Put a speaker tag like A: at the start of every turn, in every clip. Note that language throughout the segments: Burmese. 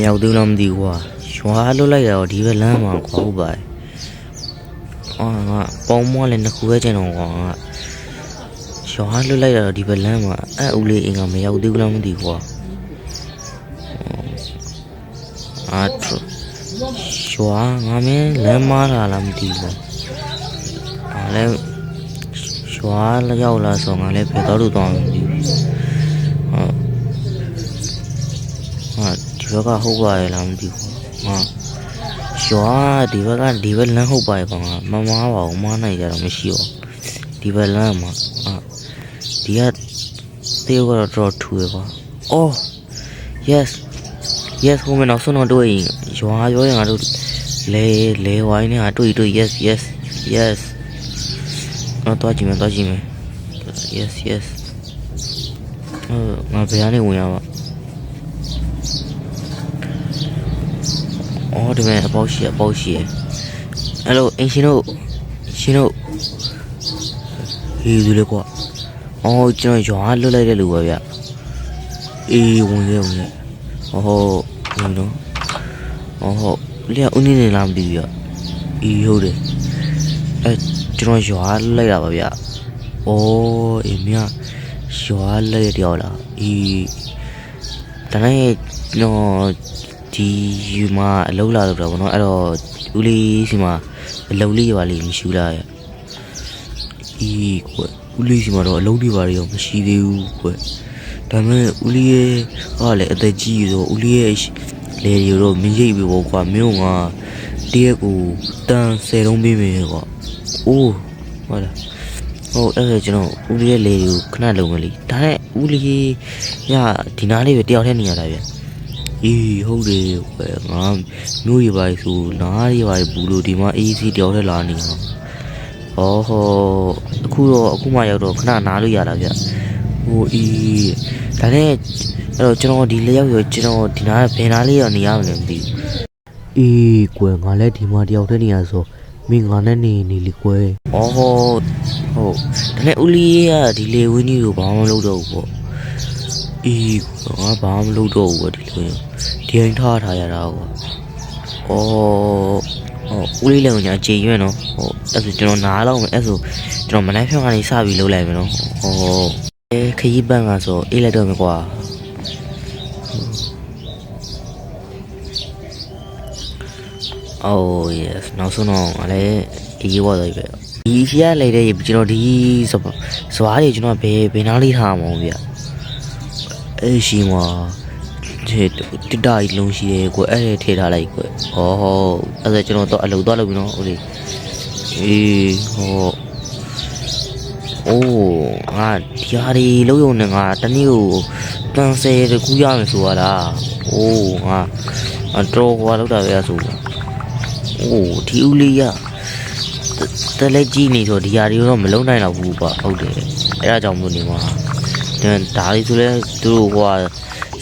A: မရောက်သေးလားမသိဘူးကွာရွာလွတ်လိုက်တာတော့ဒီဘက်လမ်းမှာကွာဟုတ်ပါတယ်ငါပေါင်းမလည်းနှစ်ခုပဲကျန်တော့ကွာငါရွာလွတ်လိုက်တာတော့ဒီဘက်လမ်းမှာဦးလေးအင်ကမရောက်သေးဘူးလားမသိဘူးကွာရွာငါမင်းလမ်းမားလာလားမသိဘူးကွာလည်းရွာရောက်လာဆိုငါလည်းဘယ်တော့လို့တောင်းမသိဘူးဒီဘက်ကဟုတ်ပါရဲ့လားမသိဘူးရွာဒီဘက်လမ်းဟုတ်ပါရဲ့ကွာမမားပါဘူးမားနိုင်ကြတော့မရှိဘူးဒီဘက်လမ်းမှာဒီကတေးကတော့တော်ထူရကွာအော် yes ဟိုမနောက်ဆုံးတော့တွေ့ရင်ရွာပြောရင်ငါတို့လေဝိုင်းနဲ့တွေ့ yes တော့တွားကြည့်မယ် yes ငါဘယ်ကနေဝင်ရပါအော်ဒီမဲ့အပေါက်ရှိအဲ့လိုအင်ရှင်တို့ဟေးလူလေကွာအော်ကျွန်တော်ရွာလွတ်လိုက်တဲ့လူပဲဗျအေးဝင်ခဲ့ဟုတ်နော်လျှောက်ဦးနေလားမသိဘူးဗျအေးဟုတ်တယ်ကျွန်တော်ရွာလွတ်လိုက်တာပါဗျအော်အေးမြရွာလွတ်ရတဲ့လားအေးတနေ့တော့ဒီယူမှာအလုပ်လာလုပ်တာပေါ့နော်အဲ့တော့ဦးလေးစီမှာအလုပ်လေးပါလေးမရှိလားကွဦးလေးစီမှာတော့အလုပ်တွေပါလေးရောမရှိသေးဘူးကွဒါပေမဲ့ဦးလေးရဲ့ကလည်းအသက်ကြီးဆိုဦးလေးရဲ့လေရီတော့မင်းရိပ်ပြီပေါ့ကွာမြို့ကတရက်ကိုတန်10လုံးပေးမယ်ကွာအိုးဟုတ်လားအဲ့ဒါကျွန်တော်ဦးလေးရဲ့လေရီကိုခဏလုံးမလေးဒါနဲ့ဦးလေးရဒီနားလေးပဲတယောက်တည်းနေရတာဗျအေးဟုတ်တယ်ငါမျိုးရပါဆိုနားရပါဘူးလို့ဒီမှာအေးစီတယောက်တည်းလာနေအောင်အခုမှရောက်တော့ခဏနားလို့ရတာဗျဟိုအေးဒါနဲ့အဲ့တော့ကျွန်တော်ဒီလျောက်ရောကျွန်တော်ဒီနားဘယ်နားလေးရောနေရမလဲမသိဘူးအေးကွယ်ငါလည်းဒီမှာတယောက်တည်းနေရဆိုမင်းငါနဲ့နေလေကွယ်ဟုတ်ဒါနဲ့ဦးလေးကဒီလေဝင်းကြီးကိုဘာမှမလုပ်တော့ဘူးပေါ့အေးငါဘာမှမလုပ်တော့ဘူးပေါ့ဒီလိုဒီရင်ထားရတာကွာဦးလေးလည်းညာကြေရွံ့နော်အဲ့ဆိုကျွန်တော်နားလောက်မယ်အဲ့ဆိုကျွန်တော်မနိုင်ဖြောင်းကနေစပြီးလုပ်လိုက်မယ်နော်ခရီးပန်းကဆိုအေးလိုက်တော့မယ်ကွာyes နောက်ဆုံးတော့လည်းအေးရောတော့ပဲဒီရှိရလိုက်တဲ့ကျွန်တော်ဒီစွားတွေကျွန်တော်ဘယ်နားလေးထားမှာဗျအဲ့ရှိမှာတတားကြီးလုံးရှိတယ်ကွအဲ့ထည့်ထားလိုက်ကွအဲ့ဒါကျွန်တော်တော့အလုပ်သွားလုပ်ပြီနော်ဦးလေးအေးငါဒီဟာတွေလုံးရုံနဲ့ငါတနေ့ကိုတန်10တကူရမယ်ဆိုရတာငါတော့ဟိုလောက်တာပဲဆိုဒီဦးလေးရတလက်ကြီးနေဆိုဒီဟာတွေတော့မလုံးနိုင်တော့ဘူးကွာဟုတ်တယ်အဲ့ဒါကြောင့်မို့နေမှာဒါလေးဆိုလဲသူတို့ဟို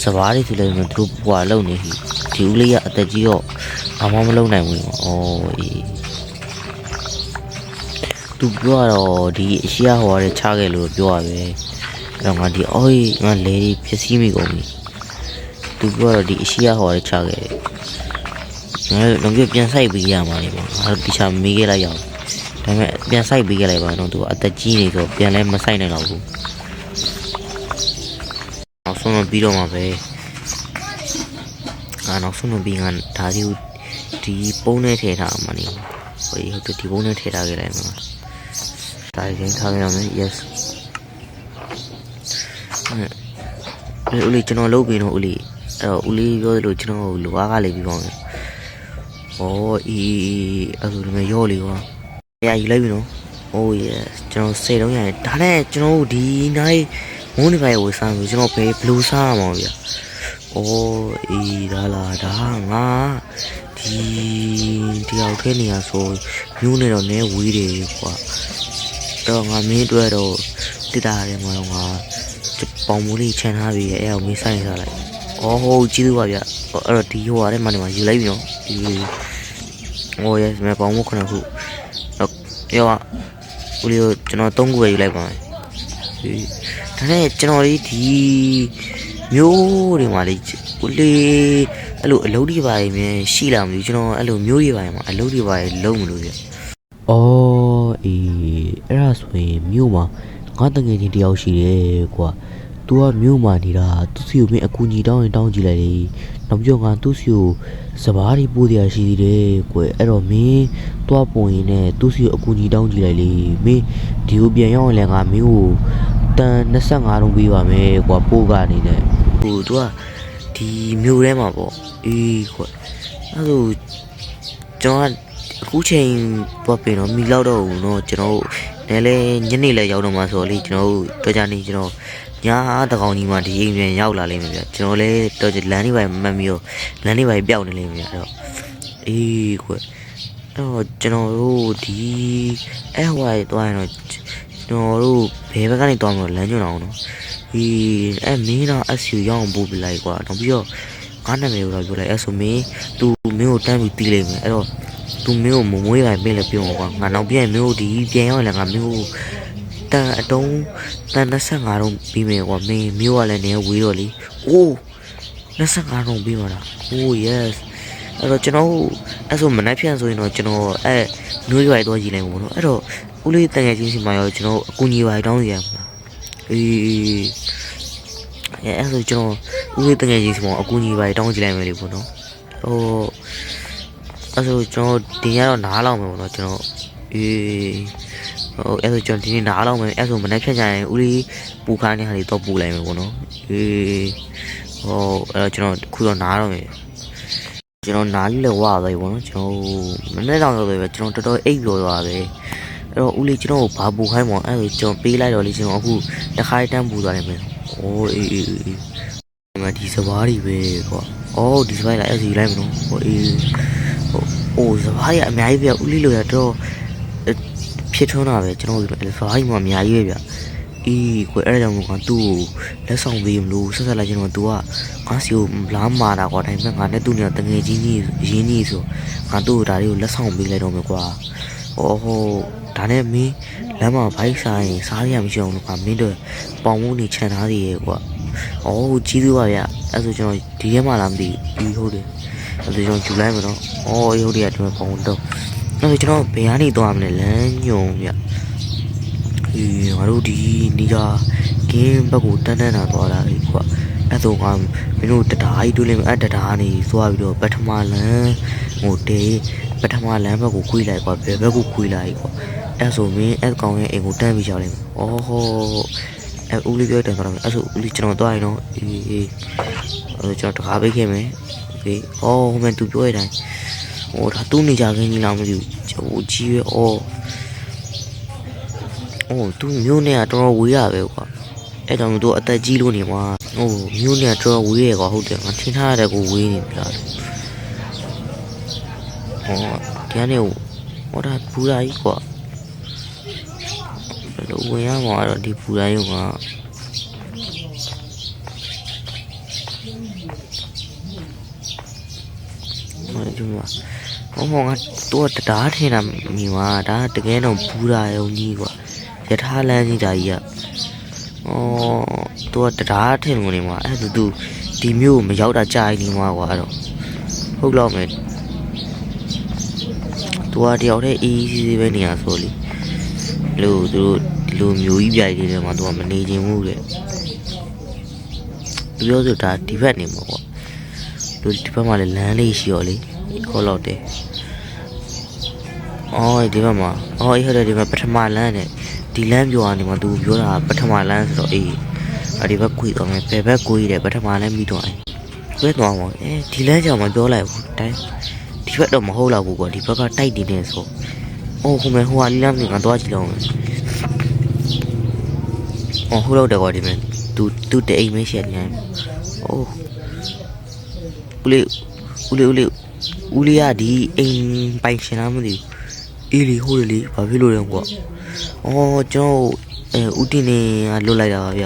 A: စဘာတွေဆိုလဲသူတို့ဘွာလုံနေပြီဒီဦးလေးကအသက်ကြီးတော့ဘာမှမလုပ်နိုင်ဘူးအေးသူပြောတော့ဒီအရှိရဟိုရဲချခဲ့လို့ပြောရပဲအဲ့တော့ငါဒီငါလေတွေဖြစ်စည်းမိကုန်ပြီသူပြောတော့ဒီအရှိရဟိုရဲချခဲ့ငါလုံးပြပြန်ဆိုင်ပေးရမှာလေပေါ့ငါဒီချာမေးခဲ့လိုက်ရအောင်ဒါပေမဲ့ပြန်ဆိုင်ပေးခဲ့လိုက်ပါတော့သူအသက်ကြီးနေဆိုပြန်လဲမဆိုင်နိုင်တော့ဘူးနောက်ဆုံးပြီးတော့မှာပဲနောက်ဆုံးပြီးငါဒါဒီပုံးနဲ့ထည့်ထားမှာနေဟုတ်တယ်ဒီပုံးနဲ့ထည့်ထားခဲ့လိုက်မှာဒါရင်ထားရမယ် yes ဦးလေးကျွန်တော်လုပ်ပြီးတော့ဦးလေးအဲ့တော့ဦးလေးပြောသလိုကျွန်တော်လူအားကလေးပြီးပါမယ်အေးအဲ့ဒါလည်းရောလေးကွာယူလိုက်ပြီနော်yes ကျွန်တော်စေတော့ရတယ်ဒါနဲ့ကျွန်တော်ဒီနိုင်မိုးနေပါရဲ့ဝယ်စားဆိုကျွန်တော်ဘယ်လိုစားရမှာဗျအေးဒါလားဒါငါဒီတယောက်ထဲနေရဆိုမျိုးနေတော့နည်းဝေးတယ်ကွာတော့ငါမင်းတွေ့တော့တိတာရဲမှာတော့ငါပေါင်မိုးလေးချန်ထားပြီးအဲ့အောင်မင်းဆိုင်စားလိုက်ဟုတ်ကြည့်လို့ပါဗျအဲ့တော့ဒီဟိုဟာထဲမှာနေမှာယူလိုက်ပြီနော်ဒီyes မပေါင်မိုးခုနကခုပြောပါဦးလေးကျွန်တော်3ခုပဲယူလိုက်ပါမယ်ဒါနဲ့ကျွန်တော်ဒီမျိုးတွေမှာလေဦးလေး အဲ့လိုအလုပ်တွေပါရင်ရှိလာမလို့ကျွန်တော်အဲ့လိုမျိုးတွေပါရင်မှာအလုပ်တွေပါရင်လုံးမလို့ဗျ
B: အော်အေးအဲ့ဒါဆိုရင်မြို့မှာငါတငယ်ချင်းတယောက်ရှိတယ်ကွာ तू ကမြို့မှာနေတာသူစီကိုမင်းအကူကြီးတောင်းရင်တောင်းကြည့်လိုက်လေနောက်ပြီးတော့ငါသူစီကိုစပားတွေပို့တရားရှိသေးတယ်ကွယ်အဲ့တော့မင်းတွားပုံရင်နဲ့သူစီကိုအကူကြီးတောင်းကြည့်လိုက်လေမင်းဒီကိုပြန်ရောက်ရင်လည်းငါမင်းကိုတန်25လုံးပေးပါမယ်ကွာပို့ကနေနဲ့
A: ဟိုသူကဒီမျိုးထဲမှာပေါ့အေးခွအဲ့လိုကျွန်တော်အခုချိန်ပေါ့ပြင်တော့မိလောက်တော့ဘူးเนาะကျွန်တော်လည်းညနေလည်းရောက်တော့မှာဆိုတော့လေကျွန်တော်တို့ကြနေကျွန်တော်ညာတကောင်ကြီးမှဒီအိမ်ပြန်ရောက်လာလိမ့်မယ်ဗျကျွန်တော်လည်းတော့လမ်းလေးပိုင်းမှတ်ပြီးတော့လမ်းလေးပိုင်းပျောက်နေလိမ့်မယ်အဲ့တော့အေးခွအဲ့တော့ကျွန်တော်တို့ဒီအဲ့ဟိုရသွားရင်တော့ကျွန်တော်တို့ဘယ်ဘက်ကနေသွားမလို့လမ်းညွှန်အောင်เนาะဒီအဲ့မင်းတော့အစီရောက်အောင်ပို့ပြလိုက်ကွာနောက်ပြီးတော့ငါနာမည်ကိုတော့ပြောလိုက်အဲ့ဆိုမင်းသူမင်းကိုတန်းပြီးတီးလိုက်မယ်အဲ့တော့သူမင်းကိုမမွေးလိုက်ပေးလဲပြောကွာငါနောက်ပြန်မင်းကိုဒီပြန်ရောက်ရင်လည်းငါမင်းကိုတန်အတုံးတန်25လုံးပြီးမယ်ကွာမင်းမျိုးကလည်းနေဝေးတော့လေအိုး25လုံးပြီးပါလားအိုး yes အဲ့တော့ကျွန်တော်အဲ့ဆိုမနေ့ဖြန်ဆိုရင်တော့ကျွန်တော်အဲ့မျိုးရွာတော့ရည်လိုက်မှာပေါ့နော်အဲ့တော့ဦးလေးတန်ငယ်ချင်းစီမှာရောကျွန်တော်အကူကြီးပါတောင်းစီရမှာအေးအဲ့ဆိုကျွန်တော်ဦးလေးတငယ်ချင်းစီမှာအကူကြီးပါတောင်းကြည့်လိုက်မယ်လေပေါ့နော်ဟိုအဲ့ဆိုကျွန်တော်ဒီရတော့နားလောက်မယ်ပေါ့နော်ကျွန်တော်အေးဟိုအဲ့ဆိုကျွန်တော်ဒီနေ့နားလောက်မယ်အဲ့ဆိုမနေ့ဖြတ်ကြရင်ဦးလေးပူခါနေဟာတွေတော့ပူလိုက်မယ်ပေါ့နော်အေးဟိုအဲ့တော့ကျွန်တော်ခုတော့နားတော့မယ်ကျွန်တော်နားလေးလည်းဝါသွားပြီပေါ့နော်ကျွန်တော်မနေ့တောင်ရောက်သွားပြီကျွန်တော်တော်တော်အိပ်ပြောသွားတယ်အဲ့တော့ဦးလေးကျွန်တော်ကိုဘာပူခိုင်းမော်အဲ့ဆိုကျွန်တော်ပေးလိုက်တော့လေကျွန်တော်အခုတစ်ခါတန်းပူသွားတယ်မယ်။အိုးအေးအေးအေးဒီမှာဒီစပားတွေပဲကွာ။အော်ဒီစပားလိုက်အဲ့စီလိုက်မလို့။ဟိုအေးဟိုအိုးစပားတွေအများကြီးပြဦးလေးလိုရတော့ဖြစ်ထွန်းတာပဲကျွန်တော်ဒီစပားကြီးမှအများကြီးပဲဗျ။အေးကွအဲ့ဒါကြောင့်မို့ကသူ့ကိုလက်ဆောင်ပေးမလို့ဆက်ဆက်လိုက်ကျွန်တော်သူကငါစီကိုလာမာတာကွာဒါပေမဲ့ငါနဲ့သူ့နေတငယ်ချင်းကြီးရင်းကြီးဆိုငါသူ့ကိုဒါလေးကိုလက်ဆောင်ပေးလိုက်တော့မယ်ကွာ။ဟိုဒါနဲ့မင်းလမ်းမှာဘိုက်ဆိုင်စားရမရှိအောင်လို့ကမင်းတို့ပေါင်မိုးနေခြံထားသေးရဲ့ကွာ။အော်ကြီးသူပါဗျ။အဲ့ဆိုကျွန်တော်ဒီရက်မှလာမသိဘူးဟုတ်တယ်။အဲ့ဆိုကျွန်တော်ဂျူလိုက်မယ်နော်။အော်ဟုတ်တယ်ဒီမှာပေါင်တော့။အဲ့ဆိုကျွန်တော်ဘယ်ကနေသွားမလဲလမ်းညုံဗျ။အေးငါတို့ဒီနေရာကင်းဘက်ကိုတန်းတန်းတာသွားတာလေကွာ။အဲ့ဆိုကမင်းတို့တတားကြီးတွေးလိုက်အဲ့တတားနေသွားပြီးတော့ပထမလမ်းဟိုတေးပထမလမ်းဘက်ကိုခွေးလိုက်ကွာဘယ်ဘက်ကိုခွေးလိုက်ကွာအဲ့ဆိုမင်းအဲ့ကောင်ရဲ့အိမ်ကိုတန်းပြီးရောက်လိုက်မယ်။အော်ဟောအဲ့ဦးလေးပြောတယ်ဆိုတော့အဲ့ဆိုဦးလေးကျွန်တော်သွားရင်တော့အေးအဲ့ကျွန်တော်တကားပိတ်ခဲ့မယ်။โอเค။အော်ဟိုမှသူပြောရတိုင်းဟိုဒါသူ့နေကြခင်းကြီးလားမသိဘူး။ဟိုကြီးပဲအော်သူမျိုးနဲ့ကတော်တော်ဝေးရပဲကွာ။အဲ့တော့သူအသက်ကြီးလို့နေမှာဟိုမျိုးနဲ့တော်တော်ဝေးရကွာဟုတ်တယ်ငါထင်ထားရတဲ့ကိုဝေးနေပြီလား။ဒီကနေဟိုဒါပူလာကြီးကွာဘယ်လိုဝင်ရမှာတော့ဒီပူလာကြီးကဒီမှာဟောငါတော့တရားထင်တာမိမှာဒါတကယ်တော့ပူလာရုံကြီးကွာရထားလမ်းကြီးဒါကြီးကတော့တရားထင်လို့နေမှာအဲ့သူဒီမျိုးမရောက်တာကြာနေမှာကွာအဲ့တော့ဟုတ်လောက်မယ်သူကတယောက်တည်းအေးအေးဆေးပဲနေရဆိုလေလို့သူတို့ဒီလိုမျိုးကြီးပြိုင်နေတဲ့မှာသူကမနေချင်ဘူးလေပြောဆိုတာဒီဘက်နေမှာပေါ့လူဒီဘက်မှာလည်းလမ်းလေးရှိရောလေခေါ်တော့တယ်အော်ဒီဘက်မှာအော်အေးဟုတ်တယ်ဒီဘက်ပထမလမ်းနဲ့ဒီလမ်းပြောရနေမှာသူပြောတာပထမလမ်းဆိုတော့အေးဒီဘက်ကွေးတော့မယ်ဘယ်ဘက်ကွေးတယ်ပထမလမ်းပြီးတော့ဘယ်တော့မှဒီလမ်းကြောင်မပြောလိုက်ဘူးတိုင်းဒီဘက်တော့မဟုတ်တော့ဘူးကွာဒီဘက်ကတိုက်နေနေဆိုအော်ဟိုမဲ့ဟိုကလီလမ်းကသွားကြည့်လောက်မယ်အော်ဟုတ်တော့တယ်ကွာဒီမဲ့သူတအိမ်မရှိနေအိုးဦးလေးကဒီအိမ်ပိုင်ရှင်လားမသိဘူးအေးလီဟိုလေဘာဖြစ်လို့လဲကွာအော်ကျွန်တော်ဦးတင်နေကလွတ်လိုက်တာပါဗျ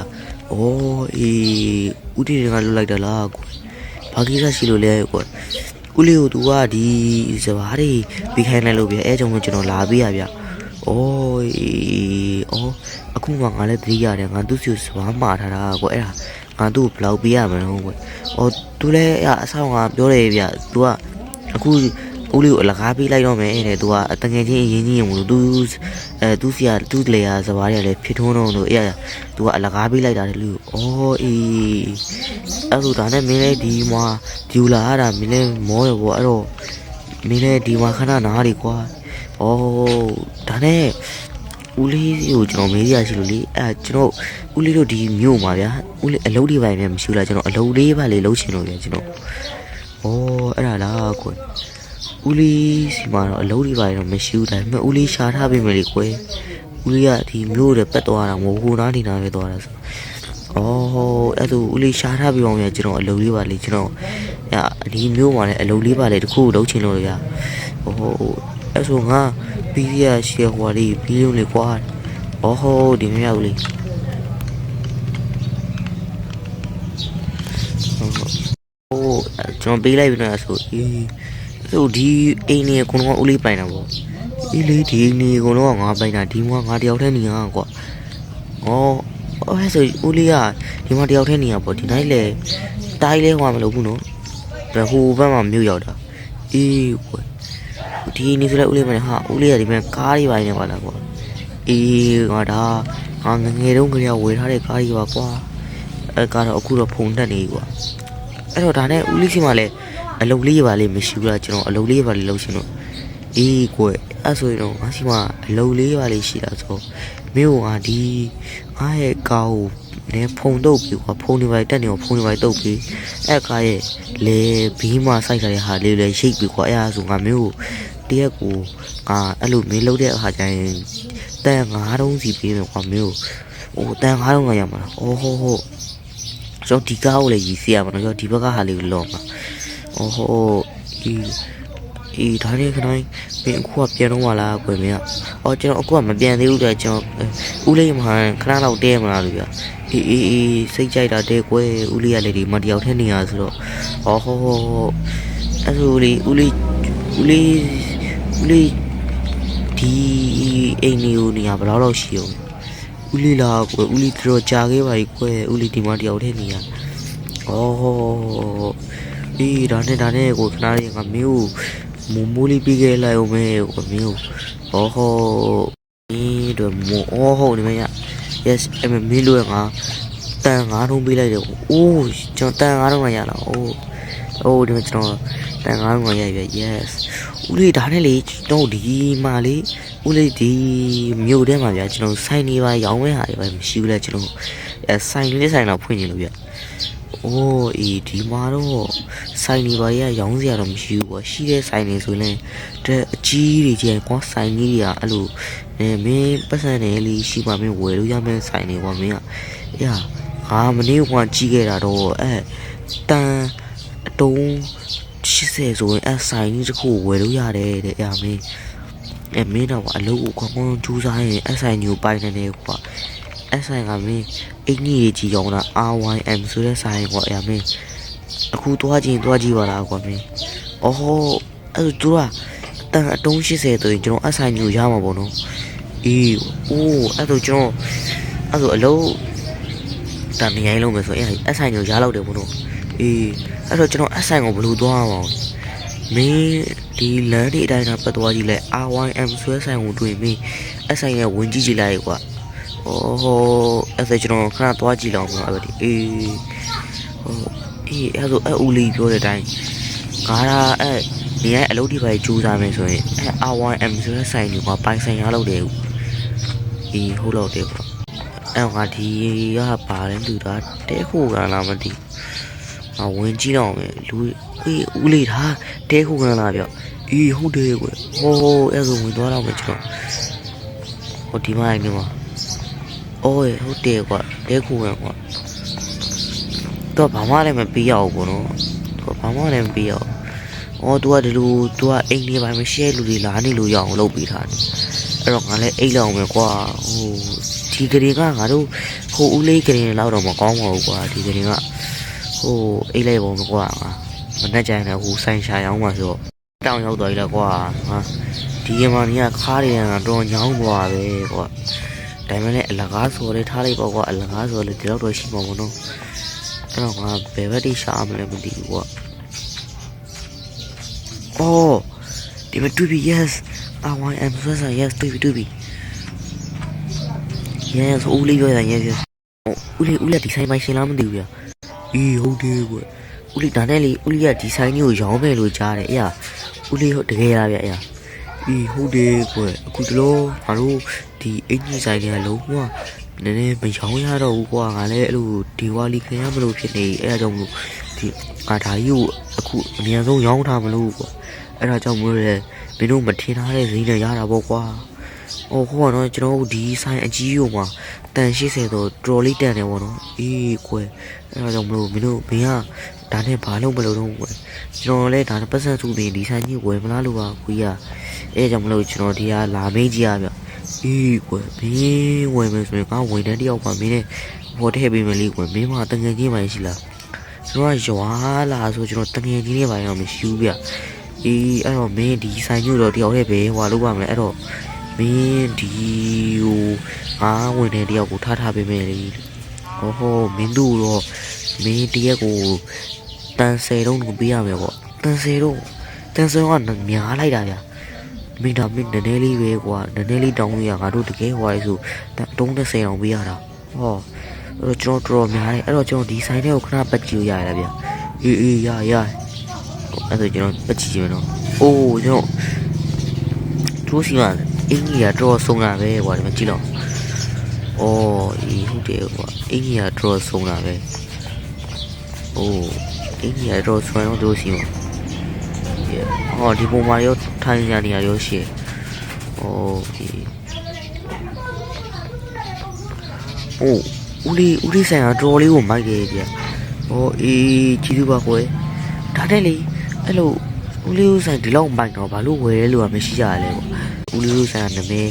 A: အော်အေးဦးတင်နေကလွတ်လိုက်တာလားကွာဘာကိစ္စရှိလို့လဲကွာဦးလေးကိုသူကဒီစဘာတွေပြီးခိုင်းလိုက်လို့ဗျအဲကြောင့်ကျွန်တော်လာပေးရဗျအော်အခုမှငါလည်းသတိရတယ်ငါသူ့စီစဘာမှားထားတာကွာအဲ့ဒါ သူ့ဘလောက်ပေးရမလို့ကွအော်သူလည်းအဆောင်ကပြောတယ်ဗျသူကအခုဦးလေးကိုအလကားပေးလိုက်တော့မယ်တဲ့သူကအတငယ်ချင်းအရင်ကြီးရင်မလို့သူစီကသူ့လေယာစဘာတွေကလည်းဖြစ်ထွန်းတော့လို့သူကအလကားပေးလိုက်တာလေလူအော်အေးအဲ့လိုဒါနဲ့မင်းလည်းဒီမှာဒီလာရတာမင်းလည်းမောရပေါ့အဲ့တော့မင်းလည်းဒီမှာခဏနားလေကွာအော်ဒါနဲ့ဦးလေးကိုကျွန်တော်မေးရရှိလို့လေကျွန်တော်ဦးလေးတို့ဒီမြို့မှာဗျာဦးလေးအလုပ်တွေပိုင်းများမရှိဘူးလားကျွန်တော်အလုပ်လေးပါလေလုပ်ချင်လို့ဗျာကျွန်တော်အဲ့ဒါလားကွဦးလေးစီမှာတော့အလုပ်တွေပိုင်းတော့မရှိဘူးဒါပေမဲ့ဦးလေးရှာထားပေးမယ်လေကွယ်ဦးလေးကဒီမြို့တွေပတ်သွားတာမဟုတ်ဘူးနားနေနာပဲသွားတာဆိုအဲ့ဒါဦးလေးရှာထားပေးအောင်ဗျာကျွန်တော်အလုပ်လေးပါလေကျွန်တော်ဒီမြို့မှာလည်းအလုပ်လေးပါလေတခုလုပ်ချင်လို့ဗျာအဲ့ဆိုငါပြီးရရှေ့ဟွာလေးပြီးလုံးလေကွာဒီမရောက်လေကျွန်တော်ပေးလိုက်ပြီနော်ဆိုဒီအိမ်လေးကတော့ဦးလေးပိုင်တာပေါ့ဒီလေးဒီအိမ်လေးကတော့ငါပိုင်တာဒီမှာငါတယောက်တည်းနေရကွာအဲ့ဆိုဦးလေးကဒီမှာတယောက်တည်းနေရပေါ့ဒီတိုင်းလေတိုင်းလဲဟွာမလို့ဘူးနော်ဟိုဘက်မှာမြို့ရောက်တာကွဒီနေ့ဆိုလဲဦးလေးမနဲ့ဟာဦးလေးကဒီမှာကားတွေပါနေပါလားကွာငါဒါငါငယ်တုန်းကလေးကဝယ်ထားတဲ့ကားကြီးပါကွာအဲ့ကားတော့အခုတော့ဖုန်တက်နေကွာအဲ့တော့ဒါနဲ့ဦးလေးစီမှာလဲအလုပ်လေးပါလေမရှိဘူးလားကျွန်တော်အလုပ်လေးပါလေလုပ်ရှင်တော့ကွအဲ့ဆိုရင်တော့ငါစီမှာအလုပ်လေးပါလေရှိတာဆိုမြို့ကဒီငါရဲ့ကားကိုလည်းဖုန်တုပ်ပြီကွာဖုန်တွေပါတက်နေတော့ဖုန်တွေပါတုပ်ပြီအဲ့ကားရဲ့လေဘီးမစိုက်ထားတဲ့ဟာလေးလည်းရှိပြီကွာအဲ့ဒါဆိုငါမျိုးတရက်ကိုအဲ့လိုမင်းလုပ်တဲ့အခါကျရင်တန်9000စီပေးမယ်ကွာမျိုးတန်9000ကရမှာဟုတ်ကျွန်တော်ဒီကားကိုလည်းရည်စီရမှာနော်ကျွန်တော်ဒီဘက်ကဟာလေးကိုလောမှာဒါနဲ့ခဏဘယ်အခုကပြန်တော့မလားကွယ်မင်းကျွန်တော်အခုကမပြန်သေးဘူးတဲ့ကျွန်တော်ဦးလေးမှာခဏလောက်တဲမလားလို့ဗျစိတ်ကြိုက်တာတဲကွယ်ဦးလေးကလည်းဒီမတယောက်ထဲနေရဆိုတော့အဲ့ဆိုလေဦးလေးဒီအိမ်လေးကိုနေရဘယ်လောက်ရှိအောင်ဦးလေးလားကွယ်ဦးလေးတော်ကြာခဲ့ပါပြီကွယ်ဦးလေးဒီမှာတယောက်ထဲနေရဒါနဲ့ကိုခဏလေးငါမင်းကိုမိုးလေးပြီးခဲ့လိုက်အောင်မဲကိုမင်းကိုတို့ဟုတ်နေမရ yes မင်းတို့ငါတန်9000ပေးလိုက်တယ်ကျွန်တော်တန်9000ကရလားဒီမှာကျွန်တော်တန်9000ကရပြီ yes ဦးလေးဒါနဲ့လေကျွန်တော်ဒီမှာလေဦးလေးဒီမြို့ထဲမှာဗျာကျွန်တော်ဆိုင်နေပါရောင်းမဲ့ဟာတွေပဲမရှိဘူးလေကျွန်တော်ဆိုင်တော့ဖွင့်နေလို့ဗျဒီမှာတော့ဆိုင်နေပါရရောင်းစရာတော့မရှိဘူးကွာရှိတဲ့ဆိုင်နေဆိုရင်အကြီးတွေကြီးကွာဆိုင်ကြီးတွေကအဲ့လိုမင်းပတ်စံနေလေးရှိမှမင်းဝယ်လို့ရမယ့်ဆိုင်နေကွာမင်းငါမနေ့ကကြီးခဲ့တာတော့တန်အတုံး80ဆိုရင်ဆိုင်ကြီးတစ်ခုဝယ်လို့ရတယ်တဲ့မင်းတော့အလုပ်ကိုကောင်းကြိုးစားရင်ဆိုင်ကြီးကိုပိုင်နေတယ်ကွာဆိုင်ကမင်းအင်ကြီးကြီးရောင်းတာ RYM ဆိုတဲ့ဆိုင်ကွာမင်းအခုသွားကြည့်ပါလားကွာမင်းအဲ့သူကတန်အတုံး80ဆိုရင်ကျွန်တော်ဆိုင်ကြီးကိုရမှာပေါ့နော်အဲ့ဆိုကျွန်တော်အလုပ်တန်နေရိုင်းလုံးမယ်ဆိုရင်ဆိုင်ကြီးကိုရလောက်တယ်ပေါ့နော်အဲ့တော့ကျွန်တော်ဆိုင်ကိုဘယ်လိုသွားရမှာမင်းဒီလမ်းတွေအတိုင်းပတ်သွားကြည့်လဲ RYM ဆိုတဲ့ဆိုင်ကိုတွေ့မင်းဆိုင်ရဲ့ဝင်ကြည့်လိုက်ကွာအဲ့ဒါကျွန်တော်ခဏသွားကြည့်လောက်ပါအဲ့ဒီအဲ့ဆိုဦးလေးပြောတဲ့အတိုင်းငါနေရအလုပ်ဒီပိုင်းကြိုးစားမယ်ဆိုရင်RYM ဆိုတဲ့ဆိုင်ကြီးကပိုင်ဆိုင်ရလောက်တယ်ဟုတ်လောက်တယ်ပေါ့ငါဒီကပါတယ်လူသားတဲခိုကလားမသိဝင်ကြည့်တော့မယ်လူဦးလေးထားတဲခိုကလားပြောဟုတ်တယ်ကွအဲ့ဆိုဝင်သွားတော့မယ်ကျွန်တော်ဒီမှာနေမှာဟုတ်တယ်ကွာတဲခုပဲကွာတော့ဘာမှလည်းမပေးရဘူးပေါ့နော်ဘာမှလည်းမပေးရဘူးသူကဒီလိုသူကအိမ်လေးပိုင်းမရှဲလူတွေလာနေလို့ရအောင်လုပ်ပေးထားတယ်အဲ့တော့ငါလည်းအိတ်လောက်မယ်ကွာဒီကလေးကငါတို့ဦးလေးကလေးလောက်တော့မကောင်းပါဘူးကွာဒီကလေးကအိတ်လိုက်ပုံကွာမနှက်ကြရင်လည်းဆိုင်ရှာရောင်းမှာဆိုတော့တောင်းရောက်သွားပြီလားကွာဒီကမှနေကခါးတွေကတော့ညောင်းသွားပဲကွာဒါမှလည်းအလကားဆိုလဲထားလိုက်ပေါ့ကွာအလကားဆိုလဲဒီလောက်တော့ရှိမှာပေါ့နော် အဲ့တော့ငါဘယ်ဘက်တိရှာမလဲမသိဘူးကွာအော်ဒီမတူပြီ yes I am ဆိုစား yes တူပြီ yes ဦးလေးပြောရ yes ဦးလေးဒီဆိုင်ပိုင်ရှင်လားမသိဘူးဗျာအေးဟုတ်တယ်ကွဦးလေးဒါနဲ့လေဦးလေးကဒီဆိုင်ကြီးကိုရောင်းမယ်လို့ကြားတယ်အေးဟာဦးလေးဟုတ်တကယ်လားဗျာအေးဟာအေးဟုတ်တယ်ကွအခုတလုံးငါတို့ဒီအင်ကြီးဆိုင်တွေကလုံးဝနည်းနည်းမရောင်းရတော့ဘူးကွာငါလည်းအဲ့လိုဒီဝါလီခင်ရမလို့ဖြစ်နေအဲ့ဒါကြောင့်မလို့ဒီငါဒါကြီးကိုအခုအများဆုံးရောင်းထားမလို့ကွာအဲ့ဒါကြောင့်မလို့လေမင်းတို့မထင်ထားတဲ့ဈေးနဲ့ရတာပေါ့ကွာဟိုကတော့ကျွန်တော်တို့ဒီဆိုင်အကြီးကိုမှာတန်80တော့တော်လေးတန်တယ်ပေါ့နော်အေးကွယ်အဲ့ဒါကြောင့်မလို့မင်းကဒါနဲ့ဘာလို့မလုပ်တော့ကွယ်ကျွန်တော်လည်းဒါနဲ့ပတ်စံစုပြီးဒီဆိုင်ကြီးဝယ်မလားလို့ပါခွေးရအဲ့ဒါကြောင့်မလို့ကျွန်တော်ဒီကလာမင်းကြီးရဗျအေးကွယ်မင်းဝယ်မယ်ဆိုရင်ကဝန်ထမ်းတယောက်ပါမင်းနဲ့ဟောထည့်ပေးမယ်လေကွယ်မင်းမတငယ်ချင်းမှရှိလားကျွန်တော်ရွာလာဆိုကျွန်တော်တငယ်ချင်းတွေပါတော့မရှိဘူးဗျအေးအဲ့တော့မင်းဒီဆိုင်ကြီးတော့တယောက်တည်းပဲဟွာလုပ်ပါမလဲအဲ့တော့မင်းဒီဟိုငါဝင်တဲ့တယောက်ကိုထားပေးမယ်လေဟောမင်းတို့တော့မင်းတရက်ကိုတန်10တုံးကိုပေးရမယ်ပေါ့တန်10တုံးကများလိုက်တာဗျမင်းနည်းနည်းလေးပဲကွာနည်းနည်းလေးတောင်းလို့ရငါတို့တကယ်ဟွာလေဆိုတုံး30တောင်ပေးရတာဟောအဲ့တော့ကျွန်တော်တော်များတယ်အဲ့တော့ကျွန်တော်ဒီဆိုင်ထဲကိုခဏပတ်ကြည့်ရရလားဗျအေးရအဲ့ဒါကျွန်တော်ပတ်ကြည့်မယ်နော်အိုးကျွန်တော်တို့စီမှာအင်းကြီးကတော်ဆုံးတာပဲကွာဒီမှာကြည့်တော့အော်အေးဟုတ်တယ်ကွာအင်းကြီးကတော်ဆုံးတာပဲအိုးအင်းကြီးကတော်ဆုံးတော့တို့စီမှာဟောဒီပုံမှာရောထိုင်ကြနေရရောရှိโอเคအိုးဦးလေးဆိုင်ကတော်လေးကိုမိုက်တယ်ဗျဟောအေးကြည့်သူပါကွယ်ဒါနဲ့လေအဲ့လိုဦးလေးဆိုင်ဒီလောက်မိုက်တော့ဘာလို့ဝယ်ရဲလို့မရှိကြရလဲပေါ့ဦးလေးဆိုင်ကနာမည်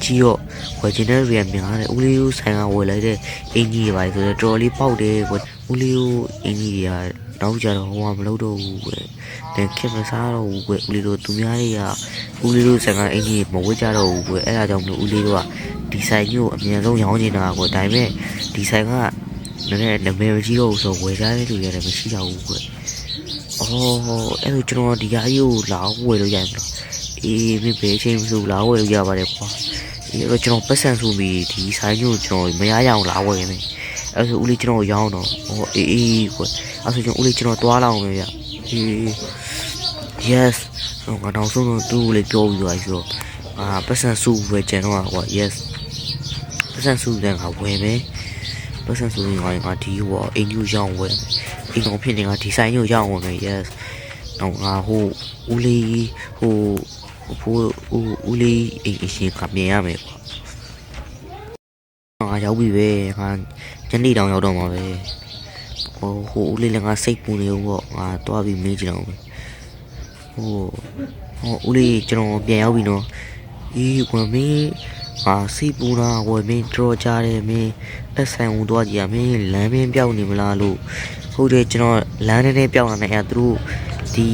A: ကြီးတော့ဝယ်ချင်တဲ့လူရများတယ်ဦးလေးဆိုင်ကဝယ်လိုက်တဲ့အင်ကြီးတွေပါဆိုတော့တော်လေးပေါက်တယ်ကွဦးလေးအင်ကြီးတွေကနောက်ကြတော့ဟိုကမလုပ်တော့ဘူးကွတဲ့ခင်မစားတော့ဘူးကွဦးလေးတို့သူများတွေကဦးလေးတို့ဆိုင်ကအင်ကြီးမဝတ်ကြတော့ဘူးကွအဲ့ဒါကြောင့်မလို့ဦးလေးတို့ကဒီဆိုင်ကြီးကိုအမြန်ဆုံးရောင်းနေတာကွဒါပေမဲ့ဒီဆိုင်ကနည်းနည်းနာမည်ကြီးတော့ဆိုဝယ်ကြတဲ့လူတွေလည်းမရှိကြဘူးကွအော်အဲ့လိုကျွန်တော်ဒီဟာကြီးကိုလာဝယ်လို့ရမှာအေးမပဲချင်းစုလာဝယ်လို့ရပါတယ်ကွာအေးတော့ကျွန်တော်ပတ်စံစုပြီးဒီဆိုင်ကြီးကိုကျွန်တော်မရရအောင်လာဝယ်နေအဲ့ဆိုဦးလေးကျွန်တော်ရောင်းတော့ဟောအေးကွအဲ့ဆိုကျွန်တော်ဦးလေးကျွန်တော်တွားလာအောင်ပဲဗျအေး yes ငါတော့ဆုံးတော့သူ့ကိုလည်းပြောပြီးသွားပြီဆိုတော့ပတ်စံစုပဲကျန်တော့ကွာ yes ပတ်စံစုတဲ့ငါဝယ်မယ်ပတ်စံစုရင်ငါဒီဟိုအင်ဂျူရောင်းဝယ်အိမ်တော်ဖြစ်နေငါဒီဆိုင်ကိုရောင်းဝယ်မယ် yes တော့ငါဟိုဦးလေးဟိုဦးလေးအရှင်ကမြင်ရမယ်ကွာငါရောက်ပြီပဲငါညနေတောင်ရောက်တော့မှာပဲဟိုဦးလေးလည်းငါစိတ်ပူနေဦးပေါ့ငါတွားပြီးမေးကြည့်တော့ဟိုဦးလေးကျွန်တော်ပြန်ရောက်ပြီနော်အေးကွာမင်းငါစိတ်ပူတာဝယ်မင်းတော်ကြတယ်မင်းအဆိုင်ဝင်သွားကြည့်ရမင်းလမ်းမင်းပြောက်နေမလားလို့ဟုတ်တယ်ကျွန်တော်လမ်းထဲပြောက်လာနေအဲ့သူတို့ဒီ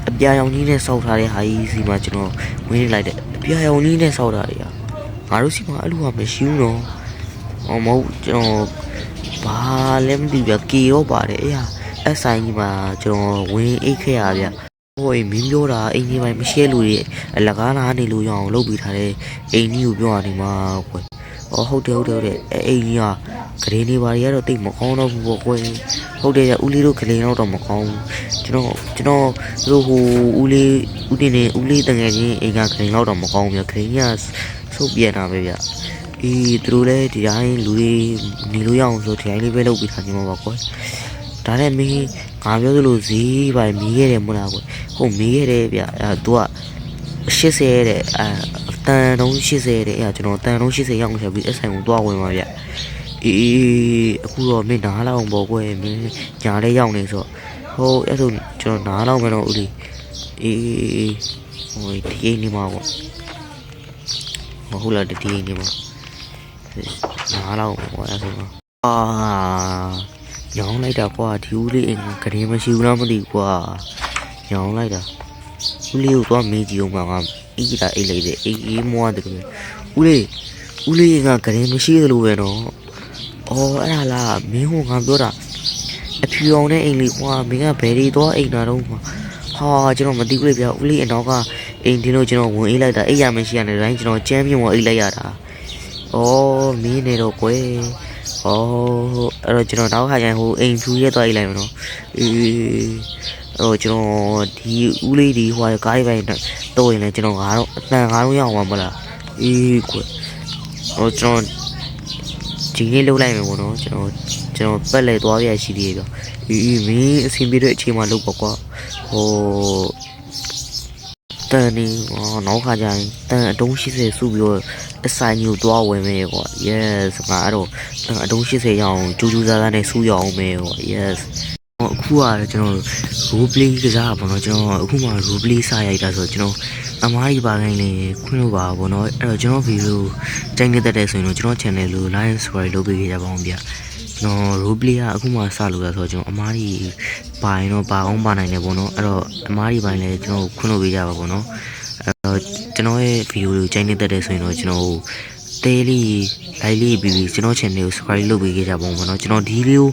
A: အပြာရောင်ကြီးနဲ့စောက်ထားတဲ့ဟာကြီးစီမှာကျွန်တော်ဝင်နေလိုက်တယ်အပြာရောင်ကြီးနဲ့စောက်ထားတယ်ငါတို့စီမှာအဲ့လိုဟာမရှိဘူးနော်မဟုတ်ကျွန်တော်ဘာလဲမသိဘူးကေရောပါတယ်အေးဟာအဆိုင်ကြီးမှာကျွန်တော်ဝင်အိတ်ခဲ့ရဗျဟိုမင်းပြောတာအိမ်ကြီးပိုင်းမရှဲလို့ရအလကားလာနေလို့ရအောင်လုပ်ပြီးထားတဲ့အိမ်ကြီးကိုပြောရနေမှာကွယ်ဟုတ်တယ်အိမ်ကြီးကဂရင်းနေပါရတော့တိတ်မကောင်းတော့ဘူးပေါ့ကွယ်ဟုတ်တယ်ဦးလေးတို့ဂရင်းတော့မကောင်းဘူးကျွန်တော်တို့ဟိုဦးလေးတငယ်ချင်းအိမ်ကဂရင်းတော့မကောင်းဘူးဂရင်းကဆုပ်ပြန်တာပဲဗျအေးသူတို့လည်းဒီတိုင်းလူတွေနေလို့ရအောင်ဆိုဒီတိုင်းလေးပဲလုပ်ပြီးထားနေမှာပါကွယ်ဒါနဲ့မင်းငါပြောသလိုဈေးပိုင်းမီးခဲ့တယ်မလားကွယ်ဟုတ်မီးခဲ့တယ်ဗျသူက80တဲ့တန်တုံး80တဲ့ကျွန်တော်တန်တုံး80ရောက်ခဲ့ပြီးအဆိုင်ကိုသွားဝင်ပါဗျအေးအခုတော့မင်းနားလောက်အောင်ပေါ့ကွယ်မင်းညာလေးရောက်နေဆိုဟုတ်အဲ့ဆိုကျွန်တော်နားလောက်မယ်တော့ဦးလေးအေးဟိုဒီအိမ်နေမှာပေါ့မဟုတ်လားဒီအိမ်နေမှာနားလောက်ပေါ့အဲ့ဆိုရောင်းလိုက်တာကွာဒီဦးလေးအိမ်ကဂရင်းမရှိဘူးလားမသိဘူးကွာရောင်းလိုက်တာဦးလေးကိုသွားမေးကြည့်အောင်ပါငါအေးတာအိတ်လိုက်တယ်အေးမွားတယ်ဦးလေးအိမ်ကဂရင်းမရှိသလိုပဲနော်အော်အဲ့ဒါလားမင်းဟိုငါပြောတာ ဖြူအောင်တဲ့အိမ်လေးကွာမင်းကဘယ်ဒီတော့အိမ်နာတော့ကွာဟာကျွန်တော်မသိဘူးလေဗျာဦးလေးအနောက်ကအိမ်တင်းလို့ကျွန်တော်ဝင်အိတ်လိုက်တာအိတ်ရမရှိရတဲ့တိုင်းကျွန်တော်ကြမ်းမြုံအိတ်လိုက်ရတာဩမင်းနေတော့ကွယ်ဩအဲ့တော့ကျွန်တော်နောက်ခါကျရင်ဟိုအိမ်ဖြူရဲသွားအိတ်လိုက်မယ်နော်အေးအဲ့တော့ကျွန်တော်ဒီဦးလေးဒီဟိုကားလေးပိုင်းတော့ရင်လည်းကျွန်တော်ငါတော့အတန်ငါတော့ရအောင်ပါမလားအေးကွယ်ဟိုကျွန်တော်ဒီနေ့လှုပ်လိုက်မယ်ပေါ့နော်ကျွန်တော်ပတ်လဲသွားပြရှိသေးတယ်ဗျအေးမင်းအဆင်ပြေတဲ့အချိန်မှလှုပ်ပါကွာဟိုတန်နေနောက်ခါကျရင်တန်အတုံး80စုပြီးတော့အဆိုင်မျိုးသွားဝင်မယ်ကွာ yes ငါအဲ့တော့တန်အတုံး80ရအောင်ကြိုးစားစားနဲ့စူးရအောင်မယ်ကွာ yes အခုကတော့ကျွန်တော် role play ကစားပါတော့ကျွန်တော်အခုမှ role play စရိုက်တာဆိုတော့ကျွန်တော်အမားကြီးပါခိုင်းလေခွင့်လို့ပါဘောနော်အဲ့တော့ကျွန်တော်ဗီဒီယိုတိုင်းနေတတ်တဲ့ဆိုရင်တော့ကျွန်တော် channel လို့ like subscribe လုပ်ပေးကြပါဦးဗျကျွန်တော် role play ကအခုမှစလို့ရဆိုတော့ကျွန်တော်အမားကြီးပါရင်တော့ပါအောင်ပါနိုင်တယ်ပေါ့နော်အဲ့တော့အမားကြီးပိုင်းလည်းကျွန်တော်ခွင့်လို့ပေးကြပါပေါ့နော်အဲ့တော့ကျွန်တော်ရဲ့ဗီဒီယိုကိုတိုင်းနေတတ်တဲ့ဆိုရင်တော့ကျွန်တော်တဲလေး like လေးပြီးကျွန်တော် channel ကို subscribe လုပ်ပေးကြပါဦးပေါ့နော်ကျွန်တော်ဒီလေးကို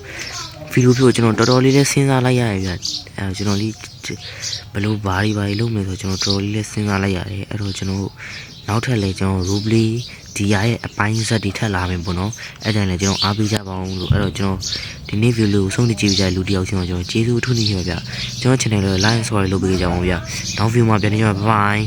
A: ဗီဒီယိုပြောကျွန်တော်တော်တော်လေးလေးစဉ်းစားလိုက်ရတယ်ဗျအဲကျွန်တော်လေးဘယ်လိုဘာတွေလုပ်မယ်ဆိုကျွန်တော်တော်တော်လေးလေးစဉ်းစားလိုက်ရတယ်အဲ့တော့ကျွန်တော်နောက်ထပ်လည်းကျွန်တော် role play ဒီရရဲ့အပိုင်းဇက်တွေထပ်လာမယ်ပေါ့နော်အဲ့ဒါလည်းကျွန်တော်အားပေးကြပါအောင်လို့အဲ့တော့ကျွန်တော်ဒီနေ့ view လေးကိုဆုံးဖြတ်ကြည့်ကြလူတယောက်ချင်းတော့ကျွန်တော်ကျေးဇူးအထူးတင်ရှိပါဗျကျွန်တော် channel လေး like subscribe လုပ်ပေးကြပါဦးဗျနောက် view မှာပြန်နေကြပါ bye